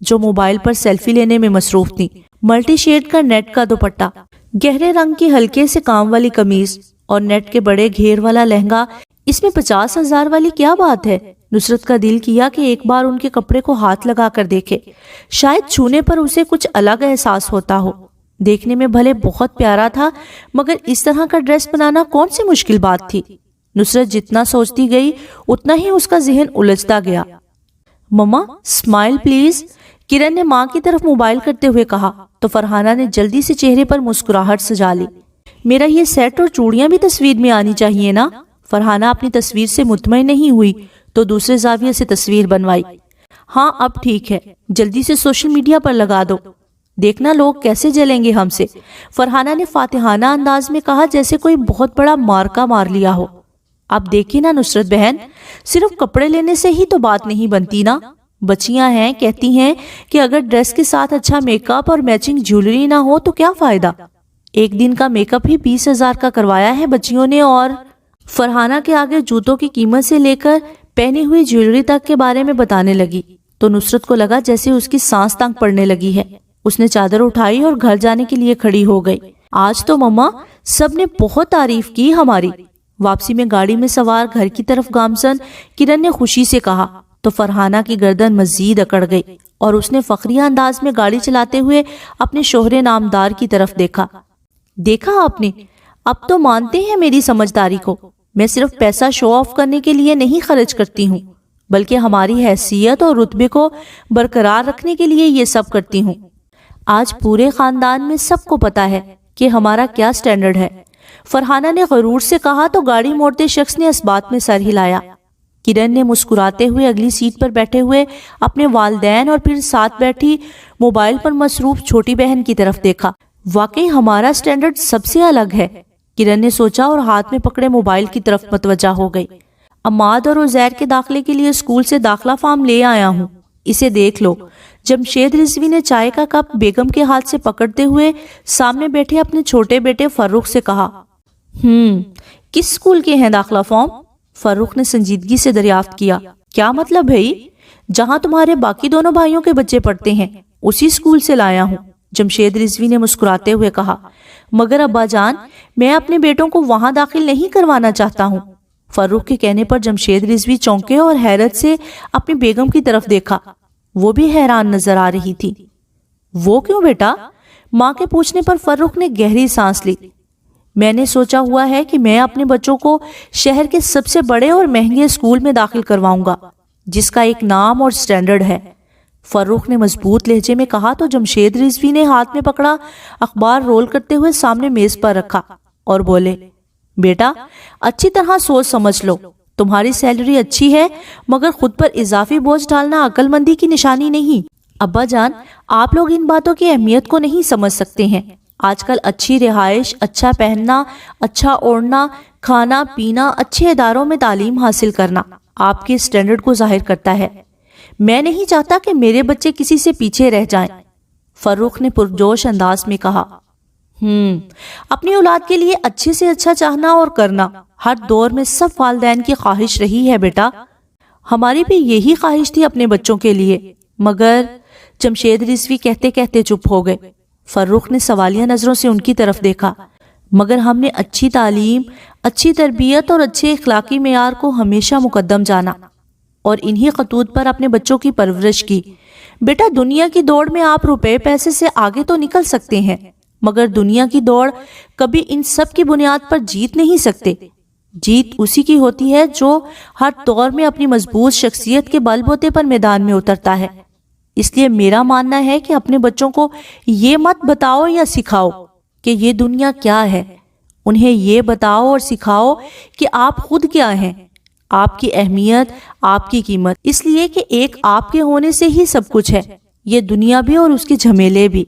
جو موبائل پر سیلفی لینے میں مصروف تھیں۔ ملٹی شیڈ کا نیٹ کا دوپٹہ، گہرے رنگ کی ہلکے سے کام والی قمیض اور نیٹ کے بڑے گھیر والا لہنگا، اس میں 50,000 والی کیا بات ہے؟ نصرت کا دل کیا کہ ایک بار ان کے کپڑے کو ہاتھ لگا کر دیکھے، شاید چھونے پر اسے کچھ الگ احساس ہوتا ہو۔ دیکھنے میں بھلے بہت پیارا تھا، مگر اس طرح کا ڈریس بنانا کون سی مشکل بات تھی؟ نصرت جتنا سوچتی گئی اتنا ہی اس کا ذہن الجھتا گیا۔ مما اسمائل پلیز، کرن نے ماں کی طرف موبائل کرتے ہوئے کہا تو فرحانہ نے جلدی سے چہرے پر مسکراہٹ سجا لی۔ میرا یہ سیٹ اور چوڑیاں بھی تصویر میں آنی چاہیے نا؟ فرحانہ اپنی تصویر سے مطمئن نہیں ہوئی تو دوسرے زاویے سے تصویر بنوائی۔ ہاں اب ٹھیک ہے، جلدی سے سوشل میڈیا پر لگا دو، دیکھنا لوگ کیسے جلیں گے ہم سے، فرحانہ نے فاتحانہ انداز میں کہا جیسے کوئی بہت بڑا مارکا مار لیا ہو۔ اب دیکھیں نا نصرت بہن، صرف کپڑے لینے سے ہی تو بات نہیں بنتی نا۔ بچیاں ہیں کہتی ہیں کہ اگر ڈریس کے ساتھ اچھا میک اپ اور میچنگ جیولری نہ ہو تو کیا فائدہ؟ ایک دن کا میک اپ ہی 20,000 کا کروایا ہے بچیوں نے، اور فرحانہ کے آگے جوتوں کی قیمت سے لے کر پہنی ہوئی جیولری تک کے بارے میں بتانے لگی تو نصرت کو لگا جیسے اس کی سانس تنگ پڑنے لگی ہے۔ اس نے چادر اٹھائی اور گھر جانے کے لیے کھڑی ہو گئی۔ آج تو مما سب نے بہت تعریف کی ہماری۔ واپسی میں گاڑی میں سوار گھر کی طرف گامزن کرن نے خوشی سے کہا تو فرحانہ کی گردن مزید اکڑ گئی اور اس نے فخریہ انداز میں گاڑی چلاتے ہوئے اپنے شوہر نامدار کی طرف دیکھا۔ دیکھا آپ نے، اب تو مانتے ہیں میری سمجھداری کو۔ میں صرف پیسہ شو آف کرنے کے لیے نہیں خرچ کرتی ہوں، بلکہ ہماری حیثیت اور رتبے کو برقرار رکھنے کے لیے یہ سب کرتی ہوں۔ آج پورے خاندان میں سب کو پتا ہے کہ ہمارا کیا سٹینڈرڈ ہے، فرحانہ نے غرور سے کہا تو گاڑی موڑتے شخص نے اس بات میں سر ہلایا۔ کرن نے مسکراتے ہوئے اگلی سیٹ پر بیٹھے ہوئے اپنے والدین اور پھر ساتھ بیٹھی موبائل پر مصروف چھوٹی بہن کی طرف دیکھا۔ واقعی ہمارا سٹینڈرڈ سب سے الگ ہے، کرن نے سوچا اور ہاتھ میں پکڑے موبائل کی طرف متوجہ ہو گئی۔ عماد اور عزیر کے داخلے کے لیے اسکول سے داخلہ فارم لے آیا ہوں، اسے دیکھ لو۔ جمشید رضوی نے چائے کا کپ بیگم کے ہاتھ سے پکڑتے ہوئے سامنے بیٹھے اپنے چھوٹے بیٹے فروخ سے کہا۔ کس اسکول کے ہیں داخلہ فارم؟ فروخ نے سنجیدگی سے دریافت کیا۔ کیا مطلب بھائی؟ جہاں تمہارے باقی دونوں بھائیوں کے بچے پڑھتے ہیں اسی اسکول سے لایا ہوں، جمشید رضوی نے مسکراتے ہوئے کہا۔ مگر ابا جان، میں اپنے بیٹوں کو وہاں داخل نہیں کروانا چاہتا ہوں۔ فروخ کے کہنے پر جمشید رضوی چونکے اور حیرت سے اپنی بیگم کی طرف دیکھا۔ وہ بھی حیران نظر آ رہی تھی۔ وہ کیوں بیٹا؟ ماں کے پوچھنے پر فروخ نے گہری سانس لی۔ میں نے سوچا ہوا ہے کہ میں اپنے بچوں کو شہر کے سب سے بڑے اور مہنگے اسکول میں داخل کرواؤں گا، جس کا ایک نام اور سٹینڈرڈ ہے، فروخ نے مضبوط لہجے میں کہا تو جمشید رضوی نے ہاتھ میں پکڑا اخبار رول کرتے ہوئے سامنے میز پر رکھا اور بولے، بیٹا اچھی طرح سوچ سمجھ لو، تمہاری سیلری اچھی ہے مگر خود پر اضافی بوجھ ڈالنا عقل مندی کی نشانی نہیں۔ ابا جان، آپ لوگ ان باتوں کی اہمیت کو نہیں سمجھ سکتے ہیں۔ آج کل اچھی رہائش، اچھا پہننا، اچھا اوڑھنا، کھانا پینا، اچھے اداروں میں تعلیم حاصل کرنا آپ کے سٹینڈرڈ کو ظاہر کرتا ہے۔ میں نہیں چاہتا کہ میرے بچے کسی سے پیچھے رہ جائیں، فروخ نے پرجوش انداز میں کہا۔ اپنی اولاد کے لیے اچھے سے اچھا چاہنا اور کرنا ہر دور میں سب والدین کی خواہش رہی ہے بیٹا، ہماری بھی یہی خواہش تھی اپنے بچوں کے لیے، مگر جمشید رضوی کہتے کہتے چپ ہو گئے۔ فروخ نے سوالیہ نظروں سے ان کی طرف دیکھا۔ مگر ہم نے اچھی تعلیم، اچھی تربیت اور اچھے اخلاقی معیار کو ہمیشہ مقدم جانا اور انہی خطوط پر اپنے بچوں کی پرورش کی۔ بیٹا دنیا کی دوڑ میں آپ روپے پیسے سے آگے تو نکل سکتے ہیں، مگر دنیا کی دوڑ کبھی ان سب کی بنیاد پر جیت نہیں سکتے۔ جیت اسی کی ہوتی ہے جو ہر دور میں اپنی مضبوط شخصیت کے بل بوتے پر میدان میں اترتا ہے۔ اس لیے میرا ماننا ہے کہ اپنے بچوں کو یہ مت بتاؤ یا سکھاؤ کہ یہ دنیا کیا ہے، انہیں یہ بتاؤ اور سکھاؤ کہ آپ خود کیا ہیں، آپ کی اہمیت، آپ کی قیمت، اس لیے کہ ایک آپ کے ہونے سے ہی سب کچھ ہے، یہ دنیا بھی اور اس کے جھمیلے بھی۔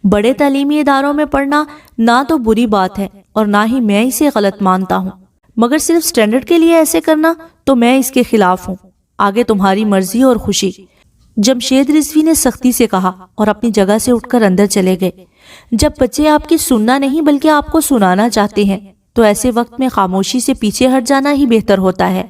بڑے تعلیمی اداروں میں پڑھنا نہ تو بری بات ہے اور نہ ہی میں اسے غلط مانتا ہوں، مگر صرف سٹینڈرڈ کے لیے ایسے کرنا تو میں اس کے خلاف ہوں۔ آگے تمہاری مرضی اور خوشی، جمشید رضوی نے سختی سے کہا اور اپنی جگہ سے اٹھ کر اندر چلے گئے۔ جب بچے آپ کی سننا نہیں بلکہ آپ کو سنانا چاہتے ہیں تو ایسے وقت میں خاموشی سے پیچھے ہٹ جانا ہی بہتر ہوتا ہے۔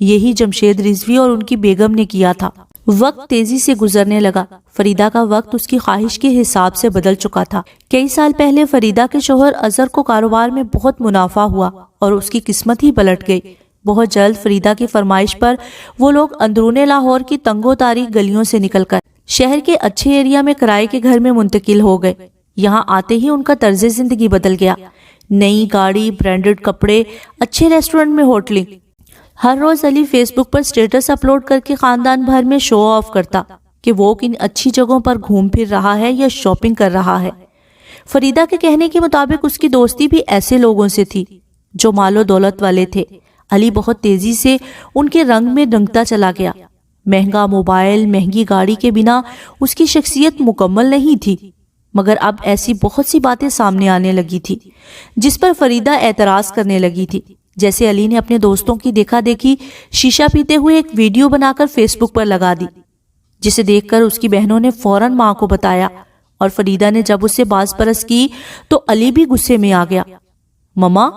یہی جمشید رضوی اور ان کی بیگم نے کیا تھا۔ وقت تیزی سے گزرنے لگا۔ فریدہ کا وقت اس کی خواہش کے حساب سے بدل چکا تھا۔ کئی سال پہلے فریدہ کے شوہر اظہر کو کاروبار میں بہت منافع ہوا اور اس کی قسمت ہی پلٹ گئی۔ بہت جلد فریدہ کی فرمائش پر وہ لوگ اندرون لاہور کی تنگ و تاریک گلیوں سے نکل کر شہر کے اچھے ایریا میں کرائے کے گھر میں منتقل ہو گئے۔ یہاں آتے ہی ان کا طرز زندگی بدل گیا۔ نئی گاڑی، برانڈڈ کپڑے، اچھے ریسٹورنٹ میں ہوٹلنگ۔ ہر روز علی فیس بک پر سٹیٹس اپلوڈ کر کے خاندان بھر میں شو آف کرتا کہ وہ کن اچھی جگہوں پر گھوم پھر رہا ہے یا شاپنگ کر رہا ہے۔ فریدہ کے کہنے کے مطابق اس کی دوستی بھی ایسے لوگوں سے تھی جو مال و دولت والے تھے۔ علی بہت تیزی سے ان کے رنگ میں رنگتا چلا گیا۔ مہنگا موبائل، مہنگی گاڑی کے بنا اس کی شخصیت مکمل نہیں تھی، مگر اب ایسی بہت سی باتیں سامنے آنے لگی تھی جس پر فریدہ اعتراض کرنے لگی تھی۔ جیسے علی نے اپنے دوستوں کی دیکھا دیکھی شیشہ پیتے ہوئے ایک ویڈیو بنا کر فیس بک پر لگا دی، جسے دیکھ کر اس کی بہنوں نے فوراً ماں کو بتایا، اور فریدہ نے جب اس سے باز پرس کی تو علی بھی غصے میں آ گیا۔ مما،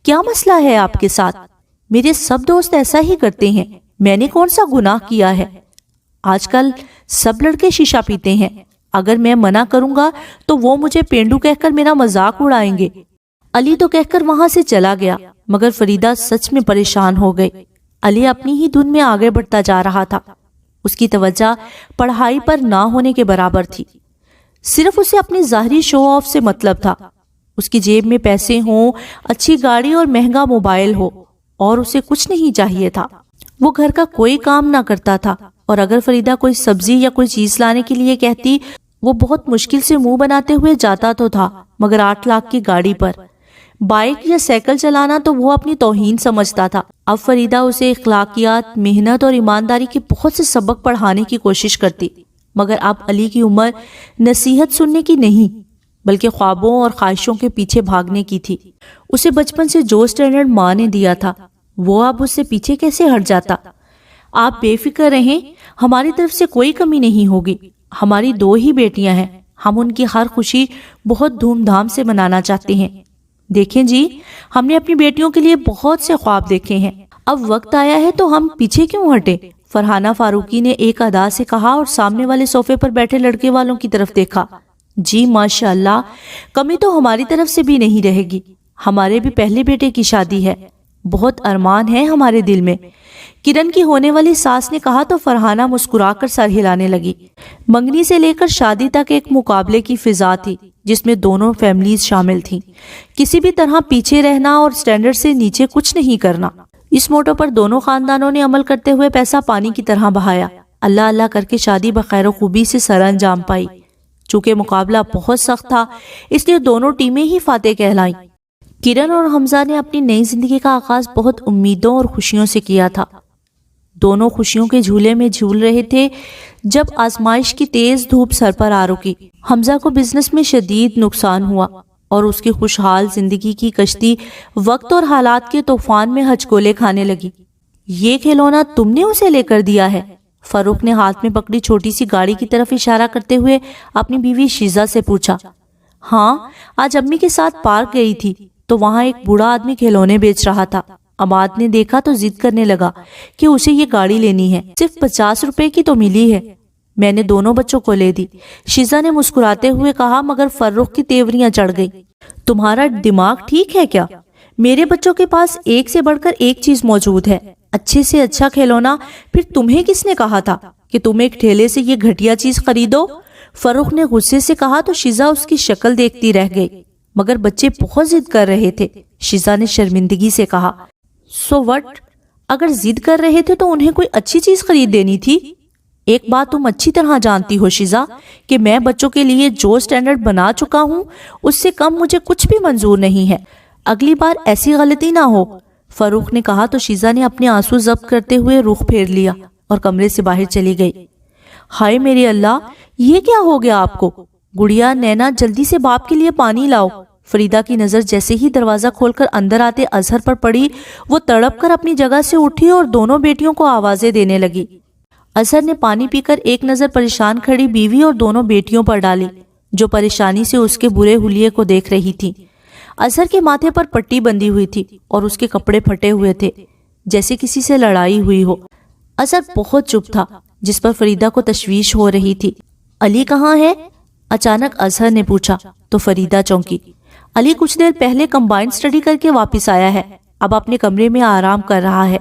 کیا مسئلہ ہے آپ کے ساتھ؟ میرے سب دوست ایسا ہی کرتے ہیں، میں نے کون سا گناہ کیا ہے؟ آج کل سب لڑکے شیشہ پیتے ہیں، اگر میں منع کروں گا تو وہ مجھے پینڈو کہہ کر میرا مذاق اڑائیں گے۔ علی تو کہہ کر وہاں سے چلا گیا، مگر فریدہ سچ میں پریشان ہو گئی۔ علی اپنی ہی دھن میں آگے بڑھتا جا رہا تھا۔ اس کی توجہ پڑھائی پر نہ ہونے کے برابر تھی۔ صرف اسے اپنی ظاہری شو آف سے مطلب تھا۔ اس کی جیب میں پیسے ہوں، اچھی گاڑی اور مہنگا موبائل ہو، اور اسے کچھ نہیں چاہیے تھا۔ وہ گھر کا کوئی کام نہ کرتا تھا، اور اگر فریدہ کوئی سبزی یا کوئی چیز لانے کے لیے کہتی، وہ بہت مشکل سے منہ بناتے ہوئے جاتا تو تھا، مگر 8 لاکھ کی گاڑی پر بائک یا سائیکل چلانا تو وہ اپنی توہین سمجھتا تھا۔ اب فریدہ اسے اخلاقیات، محنت اور ایمانداری کے بہت سے سبق پڑھانے کی کوشش کرتی، مگر اب علی کی عمر نصیحت سننے کی نہیں بلکہ خوابوں اور خواہشوں کے پیچھے بھاگنے کی تھی۔ اسے بچپن سے جو سٹینڈرڈ ماں نے دیا تھا وہ اب اس سے پیچھے کیسے ہٹ جاتا؟ آپ بے فکر رہیں، ہماری طرف سے کوئی کمی نہیں ہوگی۔ ہماری 2 ہی بیٹیاں ہیں، ہم ان کی ہر خوشی بہت دھوم دھام سے منانا چاہتے ہیں۔ دیکھیں جی، ہم نے اپنی بیٹیوں کے لیے بہت سے خواب دیکھے ہیں، اب وقت آیا ہے تو ہم پیچھے کیوں ہٹے؟ فرحانہ فاروقی نے ایک ادا سے کہا اور سامنے والے صوفے پر بیٹھے لڑکے والوں کی طرف دیکھا۔ جی ماشاءاللہ، کمی تو ہماری طرف سے بھی نہیں رہے گی، ہمارے بھی پہلے بیٹے کی شادی ہے، بہت ارمان ہے ہمارے دل میں۔ کرن کی ہونے والی ساس نے کہا تو فرحانہ مسکرا کر سر ہلانے لگی۔ منگنی سے لے کر شادی تک ایک مقابلے کی فضا تھی جس میں دونوں فیملیز شامل تھیں۔ کسی بھی طرح پیچھے رہنا اور سٹینڈرڈ سے نیچے کچھ نہیں کرنا، اس موٹو پر دونوں خاندانوں نے عمل کرتے ہوئے پیسہ پانی کی طرح بہایا۔ اللہ اللہ کر کے شادی بخیر و خوبی سے سر انجام پائی۔ چونکہ مقابلہ بہت سخت تھا اس لیے دونوں ٹیمیں ہی فاتح کہلائیں۔ کرن اور حمزہ نے اپنی نئی زندگی کا آغاز بہت امیدوں اور خوشیوں سے کیا تھا۔ دونوں خوشیوں کے جھولے میں جھول رہے تھے جب آزمائش کی تیز دھوپ سر پر آ رکی۔ حمزہ کو بزنس میں شدید نقصان ہوا اور اس کی خوشحال زندگی کی کشتی وقت اور حالات کے طوفان میں ہچکولے کھانے لگی۔ یہ کھلونا تم نے اسے لے کر دیا ہے؟ فاروق نے ہاتھ میں پکڑی چھوٹی سی گاڑی کی طرف اشارہ کرتے ہوئے اپنی بیوی شیزہ سے پوچھا۔ ہاں، آج امی کے ساتھ پارک گئی تھی تو وہاں ایک بوڑھا آدمی کھلونے بیچ رہا تھا۔ عماد نے دیکھا تو ضد کرنے لگا کہ اسے یہ گاڑی لینی ہے، صرف 50 روپے کی تو ملی ہے۔ میں نے دونوں بچوں کو لے دی، شیزہ نے مسکراتے ہوئے کہا، مگر فرخ کی تیوریاں چڑھ گئی۔ تمہارا دماغ ٹھیک ہے کیا؟ میرے بچوں کے پاس ایک سے بڑھ کر ایک چیز موجود ہے، اچھے سے اچھا کھلونا، پھر تمہیں کس نے کہا تھا کہ تم ایک ٹھیلے سے یہ گھٹیا چیز خریدو؟ فرخ نے غصے سے کہا تو شیزہ اس کی شکل دیکھتی رہ گئی، مگر بچے بہت ضد کر رہے تھے۔ شیزہ نے شرمندگی سے کہا، سو وٹ؟ اگر ضد کر رہے تھے تو انہیں کوئی اچھی چیز خرید دینی تھی۔ ایک بات تم اچھی طرح جانتی ہو شیزہ کہ میں بچوں کے لیے جو سٹینڈرڈ بنا چکا ہوں اس سے کم مجھے کچھ بھی منظور نہیں ہے، اگلی بار ایسی غلطی نہ ہو۔ فاروق نے کہا تو شیزہ نے اپنے آنسو ضبط کرتے ہوئے رخ پھیر لیا اور کمرے سے باہر چلی گئی۔ ہائے میرے اللہ، یہ کیا ہو گیا آپ کو؟ گڑیا، نینا، جلدی سے باپ کے لیے پانی لاؤ۔ فریدہ کی نظر جیسے ہی دروازہ کھول کر اندر آتے اظہر پر پڑی، وہ تڑپ کر اپنی جگہ سے اٹھی اور دونوں بیٹیوں کو آوازیں دینے لگی۔ اظہر نے پانی پی کر ایک نظر پریشان کھڑی بیوی اور دونوں بیٹیوں پر ڈالی جو پریشانی سے اس کے برے حلیے کو دیکھ رہی تھی۔ اظہر کے ماتھے پر پٹی بندھی ہوئی تھی اور اس کے کپڑے پھٹے ہوئے تھے جیسے کسی سے لڑائی ہوئی ہو۔ اظہر بہت چپ تھا، جس پر فریدہ کو تشویش ہو رہی تھی۔ علی کہاں ہے؟ اچانک اظہر نے پوچھا تو فریدہ چونکی۔ علی کچھ دیر پہلے کمبائنڈ اسٹڈی کر کے واپس آیا ہے، اب اپنے کمرے میں آرام کر رہا ہے۔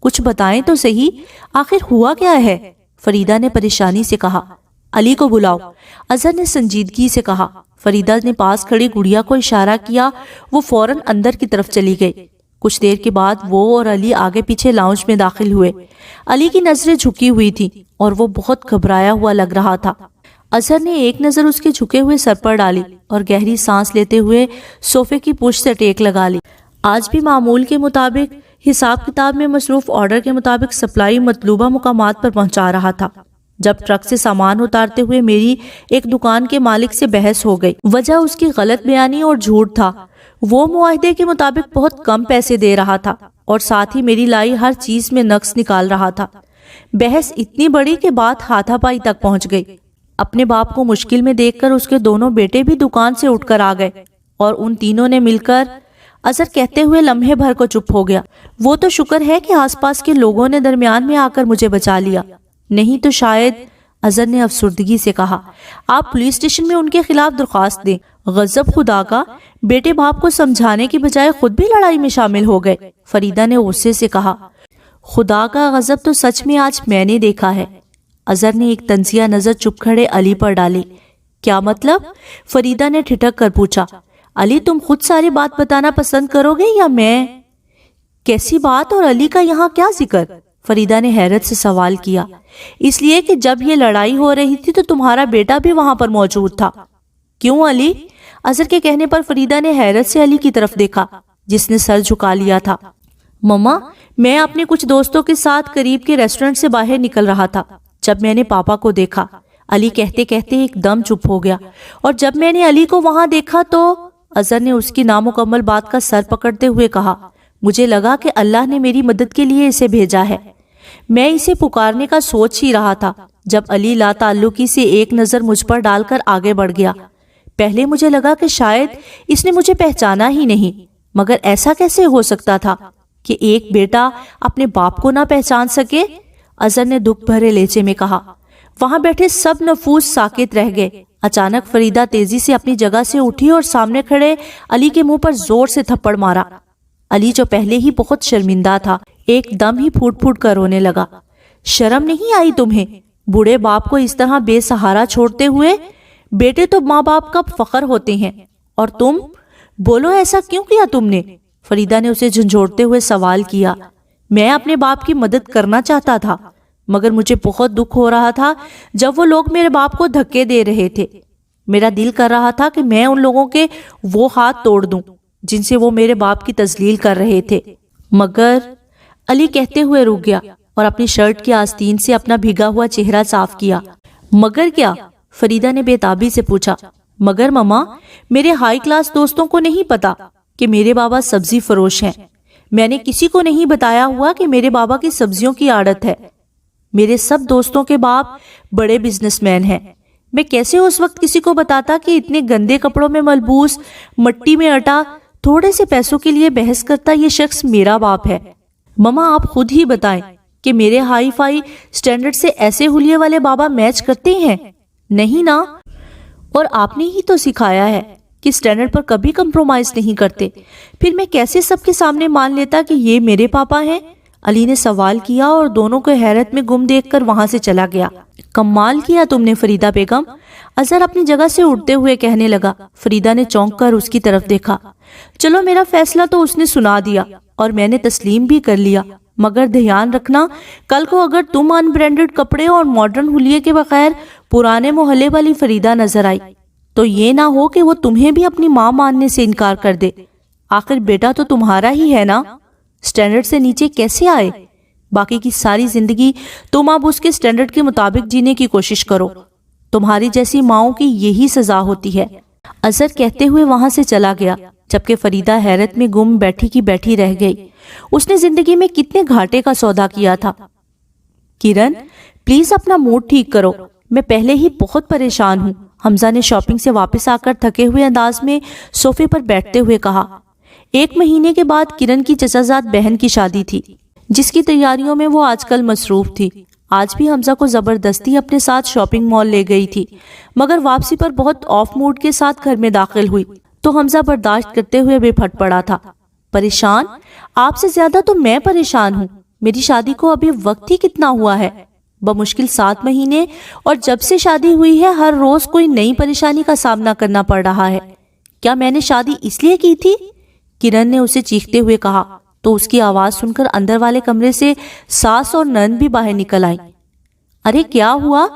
کچھ بتائیں تو صحیح، آخر ہوا کیا ہے؟ فریدہ نے پریشانی سے کہا۔ علی کو بلاؤ، اظہر نے سنجیدگی سے کہا۔ فریدہ نے پاس کھڑی گڑیا کو اشارہ کیا، وہ فوراً اندر کی طرف چلی گئی۔ کچھ دیر کے بعد وہ اور علی آگے پیچھے لاؤنج میں داخل ہوئے۔ علی کی نظریں جھکی ہوئی تھیں اور وہ بہت گھبرایا ہوا لگ رہا تھا۔ اظہر نے ایک نظر اس کے جھکے ہوئے سر پر ڈالی اور گہری سانس لیتے ہوئے صوفے کی پشت سے ٹیک لگا لی۔ آج بھی معمول کے مطابق حساب کتاب میں مصروف، آرڈر کے مطابق سپلائی مطلوبہ مقامات پر پہنچا رہا تھا جب ٹرک سے سامان اتارتے ہوئے میری ایک دکان کے مالک سے بحث ہو گئی۔ وجہ اس کی غلط بیانی اور جھوٹ تھا۔ وہ معاہدے کے مطابق بہت کم پیسے دے رہا تھا اور ساتھ ہی میری لائی ہر چیز میں نقص نکال رہا تھا۔ بحث اتنی بڑی کہ بات ہاتھا پائی تک پہنچ گئی۔ اپنے باپ کو مشکل میں دیکھ کر اس کے دونوں بیٹے بھی دکان سے اٹھ کر آ گئے اور ان تینوں نے مل کر، اظہر کہتے ہوئے لمحے بھر کو چپ ہو گیا۔ وہ تو شکر ہے کہ آس پاس کے لوگوں نے درمیان میں آ کر مجھے بچا لیا، نہیں تو شاید، اظہر نے افسردگی سے کہا، آپ پولیس اسٹیشن میں ان کے خلاف درخواست دیں۔ غضب خدا کا، بیٹے باپ کو سمجھانے کی بجائے خود بھی لڑائی میں شامل ہو گئے، فریدہ نے غصے سے کہا۔ خدا کا غضب تو سچ میں آج میں نے دیکھا ہے۔ اظہر نے ایک طنزیہ نظر چپ کھڑے علی پر ڈالی۔ کیا مطلب؟ فریدہ نے ٹھٹک کر پوچھا۔ علی تم خود ساری بات بتانا پسند کرو گے یا میں؟ کیسی بات اور علی کا یہاں کیا ذکر؟ فریدہ نے حیرت سے سوال کیا۔ اس لیے کہ جب یہ لڑائی ہو رہی تھی تو تمہارا بیٹا بھی وہاں پر موجود تھا۔ کیوں علی؟ اظہر کے کہنے پر فریدہ نے حیرت سے علی کی طرف دیکھا جس نے سر جھکا لیا تھا۔ مما، میں اپنے کچھ دوستوں کے ساتھ قریب کے ریسٹورنٹ سے باہر نکل رہا تھا جب میں نے پاپا کو دیکھا۔ علی کہتے کہتے ایک دم چپ ہو گیا۔ اور جب میں نے علی کو وہاں دیکھا تو، اظہر نے اس کی نامکمل بات کا سر پکڑتے ہوئے کہا، مجھے لگا کہ اللہ نے میری مدد کے لیے اسے بھیجا ہے۔ میں اسے پکارنے کا سوچ ہی رہا تھا جب علی لا تعلقی سے ایک نظر مجھ پر ڈال کر آگے بڑھ گیا۔ پہلے مجھے لگا کہ شاید اس نے مجھے پہچانا ہی نہیں، مگر ایسا کیسے ہو سکتا تھا کہ ایک بیٹا اپنے باپ کو نہ پہچان سکے؟ اظہر نے دکھ بھرے لہجے میں کہا۔ وہاں بیٹھے سب نفوس ساکت رہ گئے۔ اچانک فریدہ تیزی سے اپنی جگہ سے اٹھی اور سامنے کھڑے علی کے منہ پر زور سے تھپڑ مارا۔ علی جو پہلے ہی بہت شرمندہ تھا، ایک دم ہی پھوٹ پھوٹ کر رونے لگا۔ شرم نہیں آئی تمہیں بوڑھے باپ کو اس طرح بے سہارا چھوڑتے ہوئے؟ بیٹے تو ماں باپ کا فخر ہوتے ہیں، اور تم، بولو ایسا کیوں کیا تم نے؟ فریدہ نے اسے جھنجھوڑتے ہوئے سوال کیا۔ میں اپنے باپ کی مدد کرنا چاہتا تھا، مگر مجھے بہت دکھ ہو رہا تھا جب وہ لوگ میرے باپ کو دھکے دے رہے تھے۔ میرا دل کر رہا تھا کہ میں ان لوگوں کے وہ ہاتھ توڑ دوں جن سے وہ میرے باپ کی تذلیل کر رہے تھے، مگر، علی کہتے ہوئے رک گیا اور اپنی شرٹ کی آستین سے اپنا بھیگا ہوا چہرہ صاف کیا۔ مگر کیا؟ فریدہ نے بے تابی سے پوچھا۔ مگر مما، میرے ہائی کلاس دوستوں کو نہیں پتا کہ میرے بابا سبزی فروش ہیں۔ میں نے کسی کو نہیں بتایا ہوا کہ میرے بابا کی سبزیوں کی عادت ہے۔ میرے سب دوستوں کے باپ بڑے بزنس مین ہیں۔ میں کیسے اس وقت کسی کو بتاتا کہ اتنے گندے کپڑوں میں ملبوس، مٹی میں اٹا، تھوڑے سے پیسوں کے لیے بحث کرتا یہ شخص میرا باپ ہے؟ مما، آپ خود ہی بتائیں کہ میرے ہائی فائی سٹینڈرڈ سے ایسے حلیے والے بابا میچ کرتے ہیں؟ نہیں نا؟ اور آپ نے ہی تو سکھایا ہے کہ سٹینڈرڈ پر کبھی کمپرومائز نہیں کرتے، پھر میں کیسے سب کے سامنے مان لیتا کہ یہ میرے پاپا ہیں؟ علی نے سوال کیا اور دونوں کو حیرت میں گم دیکھ کر وہاں سے چلا گیا۔ کمال کیا تم نے فریدہ بیگم، اظہر اپنی جگہ سے اٹھتے ہوئے کہنے لگا۔ فریدہ نے چونک کر اس کی طرف دیکھا۔ چلو، میرا فیصلہ تو اس نے سنا دیا اور میں نے تسلیم بھی کر لیا، مگر دھیان رکھنا، کل کو اگر تم ان برانڈڈ کپڑے اور ماڈرن حلیے کے بغیر پرانے محلے والی فریدہ نظر آئی تو یہ نہ ہو کہ وہ تمہیں بھی اپنی ماں ماننے سے انکار کر دے۔ آخر بیٹا تو تمہارا ہی ہے نا؟ سٹینڈرڈ سے نیچے کیسے آئے؟ باقی کی ساری زندگی تم اب اس کے سٹینڈرڈ کے مطابق جینے کی کوشش کرو۔ تمہاری جیسی ماؤں کی یہی سزا ہوتی ہے۔ اظہر کہتے ہوئے وہاں سے چلا گیا، جبکہ فریدہ حیرت میں گم بیٹھی کی بیٹھی رہ گئی۔ اس نے زندگی میں کتنے گھاٹے کا سودا کیا تھا۔ کرن، پلیز اپنا موڈ ٹھیک کرو، میں پہلے ہی بہت پریشان ہوں، حمزہ نے شاپنگ سے واپس آ کر تھکے ہوئے انداز میں صوفے پر بیٹھتے ہوئے کہا۔ 1 مہینے کے بعد کرن کی چچا زاد بہن کی شادی تھی، جس کی تیاریوں میں وہ آج کل مصروف تھی۔ آج بھی حمزہ کو زبردستی اپنے ساتھ شاپنگ مال لے گئی تھی، مگر واپسی پر بہت آف موڈ کے ساتھ گھر میں داخل ہوئی تو حمزہ برداشت کرتے ہوئے بے پھٹ پڑا تھا۔ پریشان؟ آپ سے زیادہ تو میں پریشان ہوں۔ میری شادی کو ابھی وقت ہی کتنا ہوا ہے؟ بمشکل 7 مہینے، اور جب سے شادی ہوئی ہے ہر روز کوئی نئی پریشانی کا سامنا کرنا پڑ رہا ہے۔ کیا میں نے شادی اس لیے کی تھی؟ کرن نے اسے چیختے ہوئے کہا تو اس کی آواز سن کر اندر والے کمرے سے ساس اور نند بھی باہر نکل آئیں۔ ارے کیا ہوا؟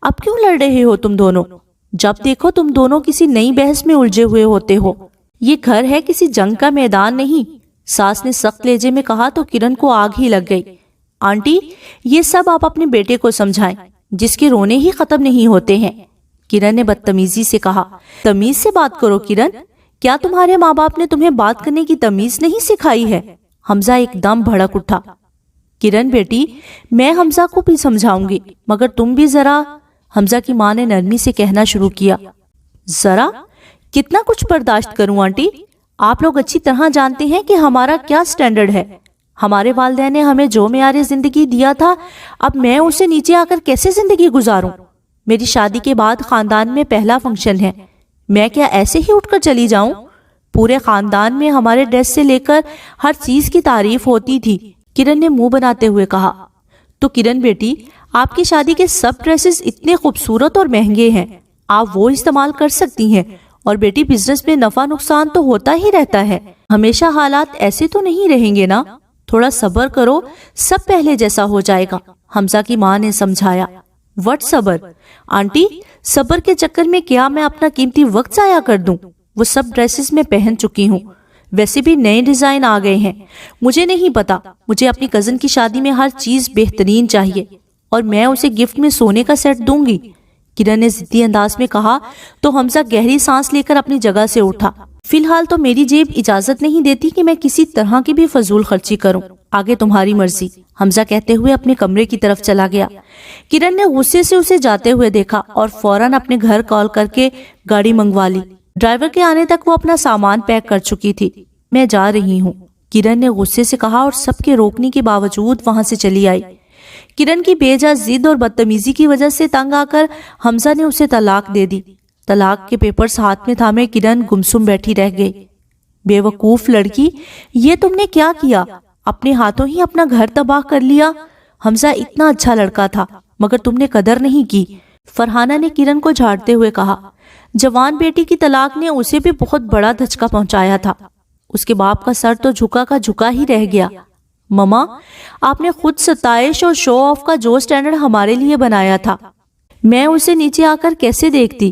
اب کیوں لڑ رہے ہو تم دونوں؟ جب دیکھو تم دونوں کسی نئی بحث میں الجھے ہوئے ہوتے ہو۔ یہ گھر ہے، کسی جنگ کا میدان نہیں، ساس نے سخت لہجے میں کہا تو کرن کو آگ ہی لگ گئی۔ آنٹی، یہ سب آپ اپنے بیٹے کو سمجھائیں، جس کے رونے ہی ختم نہیں ہوتے ہیں، کرن نے بدتمیزی سے کہا۔ تمیز سے بات کرو کرن، کیا تمہارے ماں باپ نے تمہیں بات کرنے کی تمیز نہیں سکھائی ہے؟ حمزہ ایک دم بھڑک اٹھا۔ کرن بیٹی، میں حمزہ کو بھی سمجھاؤں گی، مگر تم بھی ذرا، حمزہ کی ماں نے نرمی سے کہنا شروع کیا۔ ذرا کتنا کچھ برداشت کروں آنٹی؟ آپ لوگ اچھی طرح جانتے ہیں کہ ہمارا کیا سٹینڈرڈ ہے۔ ہمارے والدین نے ہمیں جو معیار زندگی دیا تھا، اب میں اسے نیچے آ کر کیسے زندگی گزاروں؟ میری شادی کے بعد خاندان میں پہلا فنکشن ہے، میں کیا ایسے ہی اٹھ کر چلی جاؤں؟ پورے خاندان میں ہمارے ڈریس سے لے کر ہر چیز کی تعریف ہوتی تھی، کرن نے منہ بناتے ہوئے کہا۔ تو کرن بیٹی، آپ کی شادی کے سب ڈریسز اتنے خوبصورت اور مہنگے ہیں، آپ وہ استعمال کر سکتی ہیں، اور بیٹی بزنس میں نفع نقصان تو ہوتا ہی رہتا ہے، ہمیشہ حالات ایسے تو نہیں رہیں گے نا، تھوڑا صبر کرو، سب پہلے جیسا ہو جائے گا، حمزہ کی ماں نے سمجھایا۔ وٹ صبر؟ آنٹی، صبر کے چکر میں کیا میں اپنا قیمتی وقت ضائع کر دوں؟ وہ سب ڈریسز میں پہن چکی ہوں، ویسے بھی نئے ڈیزائن آ گئے ہیں، مجھے نہیں پتا، مجھے اپنی کزن کی شادی میں ہر چیز بہترین چاہیے، اور میں اسے گفٹ میں سونے کا سیٹ دوں گی، کرن نے ضدی انداز میں کہا تو حمزہ گہری سانس لے کر اپنی جگہ سے اٹھا۔ فی الحال تو میری جیب اجازت نہیں دیتی کہ میں کسی طرح کی بھی فضول خرچی کروں، آگے تمہاری مرضی، حمزہ کہتے ہوئے اپنے کمرے کی طرف چلا گیا۔ کرن نے غصے سے اسے جاتے ہوئے دیکھا اور فوراً اپنے گھر کال کر کے گاڑی منگوا لی۔ ڈرائیور کے آنے تک وہ اپنا سامان پیک کر چکی تھی۔ میں جا رہی ہوں، کرن نے غصے سے کہا اور سب کے روکنے کے باوجود وہاں سے چلی آئی۔ کرن کی بے جا ضد اور بدتمیزی کی وجہ سے تنگ آ کر حمزہ نے اسے طلاق دے دی۔ طلاق کے پیپرز ہاتھ میں تھامے کرن گمسم بیٹھی رہ گئی۔ بے وقوف لڑکی، یہ تم نے کیا کیا؟ اپنے ہاتھوں ہی اپنا گھر تباہ کر لیا۔ حمزہ اتنا اچھا لڑکا تھا، مگر تم نے قدر نہیں کی، فرحانہ نے کرن کو جھاڑتے ہوئے کہا۔ جوان بیٹی کی طلاق نے اسے بھی بہت بڑا دھچکا پہنچایا تھا، اس کے باپ کا سر تو جھکا کا جھکا ہی رہ گیا۔ مما، آپ نے خود ستائش اور شو آف کا جو سٹینڈرڈ ہمارے لیے بنایا تھا، میں اسے نیچے آ کر کیسے دیکھتی؟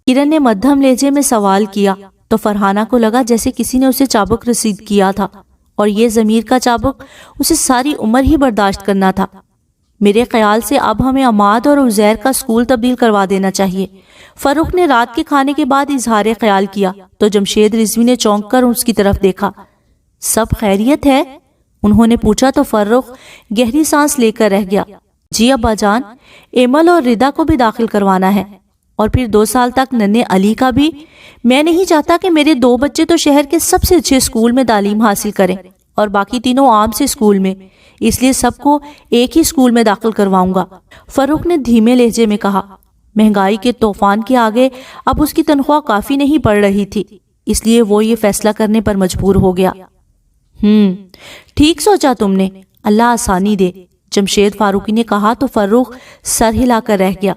کرن نے مدھم لہجے میں سوال کیا تو فرحانہ کو لگا جیسے کسی نے اسے چابک رسید کیا تھا، اور یہ ضمیر کا چابک اسے ساری عمر ہی برداشت کرنا تھا۔ میرے خیال سے اب ہمیں عماد اور عزیر کا اسکول تبدیل کروا دینا چاہیے، فروخ نے رات کے کھانے کے بعد اظہار خیال کیا تو جمشید رضوی نے چونک کر اس کی طرف دیکھا۔ سب خیریت ہے؟ انہوں نے پوچھا تو فروخ گہری سانس لے کر رہ گیا۔ جی ابا جان، ایمل اور ردا کو بھی داخل کروانا ہے، اور پھر 2 سال تک ننھے علی کا بھی۔ میں نہیں چاہتا کہ میرے 2 بچے تو شہر کے سب سے اچھے اسکول میں تعلیم حاصل کریں اور باقی تینوں عام سے اسکول میں، اس لیے سب کو ایک ہی اسکول میں داخل کرواؤں گا، فروخ نے دھیمے لہجے میں کہا۔ مہنگائی کے طوفان کے آگے اب اس کی تنخواہ کافی نہیں پڑ رہی تھی، اس لیے وہ یہ فیصلہ کرنے پر مجبور ہو گیا۔ ٹھیک سوچا تم نے، اللہ آسانی دے، جمشید فاروقی نے کہا تو فروخ سر ہلا کر رہ گیا۔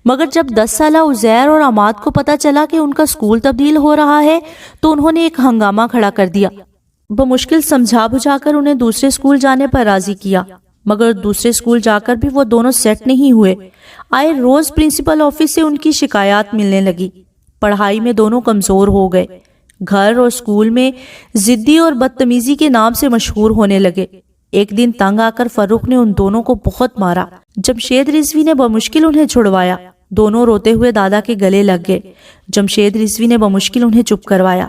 مگر جب 10 سالہ عزیر اور عماد کو پتا چلا کہ ان کا اسکول تبدیل ہو رہا ہے تو انہوں نے ایک ہنگامہ کھڑا کر دیا۔ بمشکل سمجھا بجھا کر انہیں دوسرے اسکول جانے پر راضی کیا، مگر دوسرے اسکول جا کر بھی وہ دونوں سیٹ نہیں ہوئے۔ آئے روز پرنسپل آفس سے ان کی شکایات ملنے لگی۔ پڑھائی میں دونوں کمزور ہو گئے، گھر اور اسکول میں ضدی اور بدتمیزی کے نام سے مشہور ہونے لگے۔ ایک دن تنگ آ کر فروخ نے ان دونوں کو بہت مارا۔ جمشید رضوی نے بمشکل انہیں چھڑوایا، دونوں روتے ہوئے دادا کے گلے لگ گئے۔ جمشید رضوی نے بمشکل انہیں چپ کروایا۔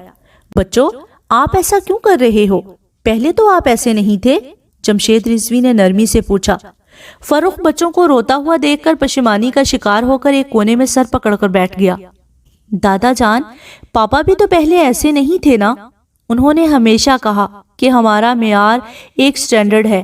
بچوں، آپ ایسا کیوں کر رہے ہو؟ پہلے تو آپ ایسے نہیں تھے، جمشید رضوی نے نرمی سے پوچھا۔ فروخ بچوں کو روتا ہوا دیکھ کر پشیمانی کا شکار ہو کر ایک کونے میں سر پکڑ کر بیٹھ گیا۔ دادا جان، پاپا بھی تو پہلے ایسے نہیں تھے نا؟ انہوں نے ہمیشہ کہا کہ ہمارا معیار ایک سٹینڈرڈ ہے،